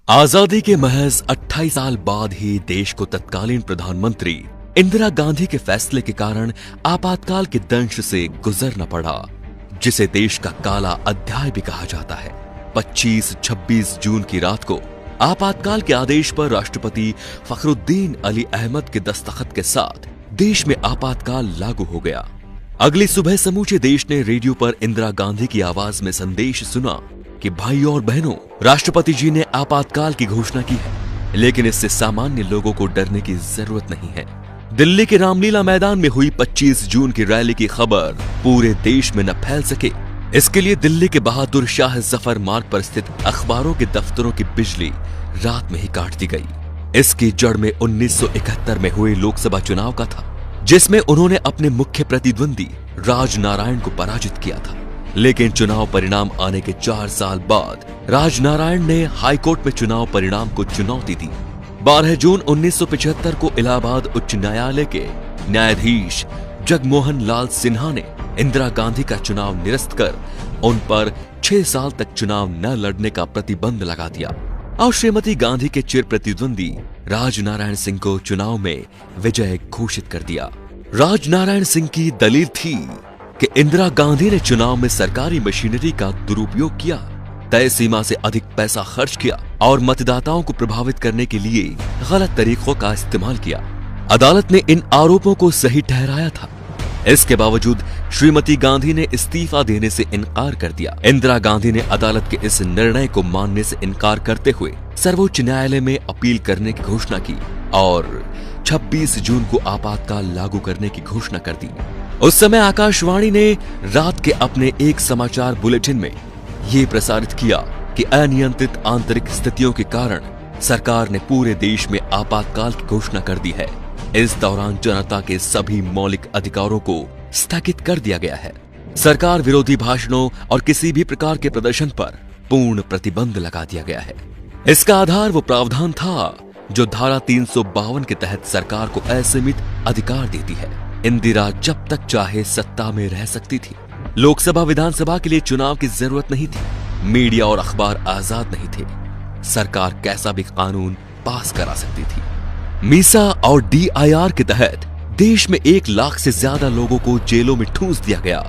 आजादी के महज 28 साल बाद ही देश को तत्कालीन प्रधानमंत्री इंदिरा गांधी के फैसले के कारण आपातकाल के दंश से गुजरना पड़ा, जिसे देश का काला अध्याय भी कहा जाता है। 25-26 जून की रात को आपातकाल के आदेश पर राष्ट्रपति फखरुद्दीन अली अहमद के दस्तखत के साथ देश में आपातकाल लागू हो गया। अगली सुबह समूचे देश ने रेडियो पर इंदिरा गांधी की आवाज में संदेश सुना कि भाइयों और बहनों, राष्ट्रपति जी ने आपातकाल की घोषणा की है, लेकिन इससे सामान्य लोगों को डरने की जरूरत नहीं है। दिल्ली के रामलीला मैदान में हुई 25 जून की रैली की खबर पूरे देश में न फैल सके, इसके लिए दिल्ली के बहादुर शाह जफर मार्ग पर स्थित अखबारों के दफ्तरों की बिजली रात में ही काट दी गई। इसकी जड़ में 1971 में हुए लोकसभा चुनाव का था, जिसमें उन्होंने अपने मुख्य प्रतिद्वंदी राजनारायण को पराजित किया था। लेकिन चुनाव परिणाम आने के 4 साल बाद राजनारायण ने हाईकोर्ट में चुनाव परिणाम को चुनौती दी। 12 जून 1975 को इलाहाबाद उच्च न्यायालय के न्यायाधीश जगमोहन लाल सिन्हा ने इंदिरा गांधी का चुनाव निरस्त कर उन पर 6 साल तक चुनाव न लड़ने का प्रतिबंध लगा दिया और श्रीमती गांधी के चिर प्रतिद्वंदी राजनारायण सिंह को चुनाव में विजय घोषित कर दिया। राजनारायण सिंह की दलील थी कि इंदिरा गांधी ने चुनाव में सरकारी मशीनरी का दुरुपयोग किया, तय सीमा से अधिक पैसा खर्च किया और मतदाताओं को प्रभावित करने के लिए गलत तरीकों का इस्तेमाल किया। अदालत ने इन आरोपों को सही ठहराया था। इसके बावजूद श्रीमती गांधी ने इस्तीफा देने से इनकार कर दिया। इंदिरा गांधी ने अदालत के इस निर्णय को मानने से इनकार करते हुए सर्वोच्च न्यायालय में अपील करने की घोषणा की और 26 जून को आपातकाल लागू करने की घोषणा कर दी। उस समय आकाशवाणी ने रात के अपने एक समाचार बुलेटिन में ये प्रसारित किया कि अनियंत्रित आंतरिक स्थितियों के कारण सरकार ने पूरे देश में आपातकाल की घोषणा कर दी है। इस दौरान जनता के सभी मौलिक अधिकारों को स्थगित कर दिया गया है। सरकार विरोधी भाषणों और किसी भी प्रकार के प्रदर्शन पर पूर्ण प्रतिबंध लगा दिया गया है। इसका आधार वो प्रावधान था जो धारा 352 के तहत सरकार को असीमित अधिकार देती है। इंदिरा जब तक चाहे सत्ता में रह सकती थी। लोकसभा विधानसभा के लिए चुनाव की जरूरत नहीं थी। मीडिया और अखबार आजाद नहीं थे। सरकार कैसा भी कानून पास करा सकती थी। मीसा और DIR के तहत देश में 1 लाख से ज्यादा लोगों को जेलों में ठूंस दिया गया।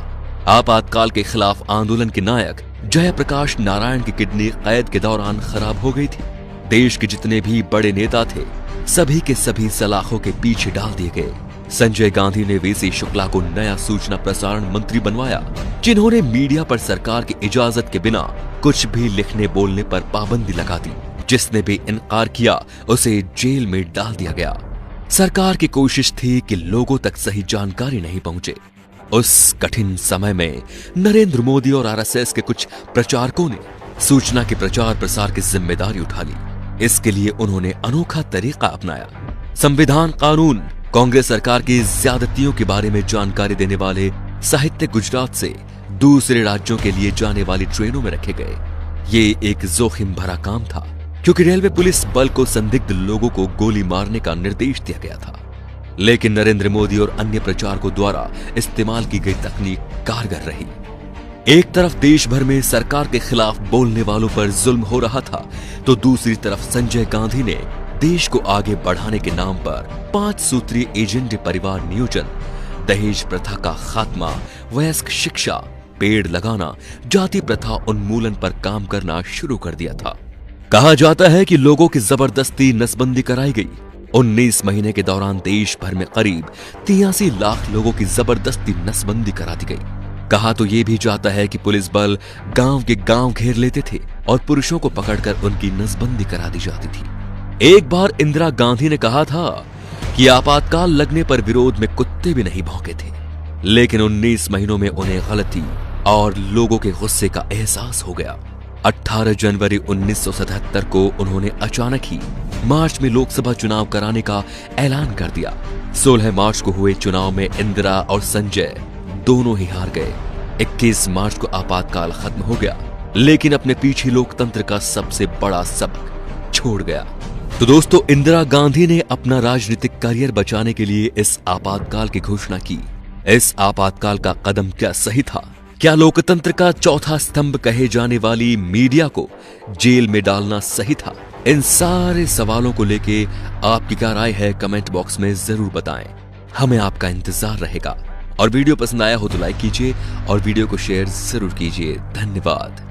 आपातकाल के खिलाफ आंदोलन के नायक जयप्रकाश नारायण की किडनी कैद के दौरान खराब हो गई थी। देश के जितने भी बड़े नेता थे, सभी के सभी सलाखों के पीछे डाल दिए गए। संजय गांधी ने VC शुक्ला को नया सूचना प्रसारण मंत्री बनवाया, जिन्होंने मीडिया पर सरकार की इजाजत के बिना कुछ भी लिखने बोलने पर पाबंदी लगा दी। जिसने भी इनकार किया उसे जेल में डाल दिया गया। सरकार की कोशिश थी कि लोगों तक सही जानकारी नहीं पहुंचे। उस कठिन समय में नरेंद्र मोदी और RSS के कुछ प्रचारकों ने सूचना के प्रचार प्रसार की जिम्मेदारी उठा ली। इसके लिए उन्होंने अनोखा तरीका अपनाया। संविधान, कानून, कांग्रेस सरकार की ज्यादतियों के बारे में जानकारी देने वाले साहित्य गुजरात से दूसरे राज्यों के लिए जाने वाली ट्रेनों में रखे गए। ये एक जोखिम भरा काम था, क्योंकि रेलवे पुलिस बल को संदिग्ध लोगों को गोली मारने का निर्देश दिया गया था। लेकिन नरेंद्र मोदी और अन्य प्रचारकों द्वारा इस्तेमाल की गई तकनीक कारगर रही। एक तरफ देश भर में सरकार के खिलाफ बोलने वालों पर जुल्म हो रहा था, तो दूसरी तरफ संजय गांधी ने देश को आगे बढ़ाने के नाम पर 5 सूत्रीय एजेंडे परिवार नियोजन, दहेज प्रथा का खात्मा, वयस्क शिक्षा, पेड़ लगाना, जाति प्रथा उन्मूलन पर काम करना शुरू कर दिया था। कहा जाता है कि लोगों की जबरदस्ती नसबंदी कराई गई। 19 महीने के दौरान देश भर में करीब 83 लाख लोगों की जबरदस्ती नसबंदी करा दी गई। कहा तो ये भी जाता है कि पुलिस बल गांव के गांव घेर लेते थे और पुरुषों को पकड़कर उनकी नसबंदी करा दी जाती थी। एक बार इंदिरा गांधी ने कहा था कि आपातकाल लगने पर विरोध में कुत्ते भी नहीं भौंके थे, लेकिन 19 महीनों में उन्हें गलती और लोगों के गुस्से का एहसास हो गया। 18 जनवरी 1977 को उन्होंने अचानक ही मार्च में लोकसभा चुनाव कराने का ऐलान कर दिया। 16 मार्च को हुए चुनाव में इंदिरा और संजय दोनों ही हार गए। 21 मार्च को आपातकाल खत्म हो गया, लेकिन अपने पीछे लोकतंत्र का सबसे बड़ा सबक छोड़ गया। तो दोस्तों, इंदिरा गांधी ने अपना राजनीतिक करियर बचाने के लिए इस आपातकाल की घोषणा की। इस आपातकाल का कदम क्या सही था क्या लोकतंत्र का चौथा स्तंभ कहे जाने वाली मीडिया को जेल में डालना सही था? इन सारे सवालों को लेके आपकी क्या राय है कमेंट बॉक्स में जरूर बताएं। हमें आपका इंतजार रहेगा। और वीडियो पसंद आया हो तो लाइक कीजिए और वीडियो को शेयर जरूर कीजिए। धन्यवाद।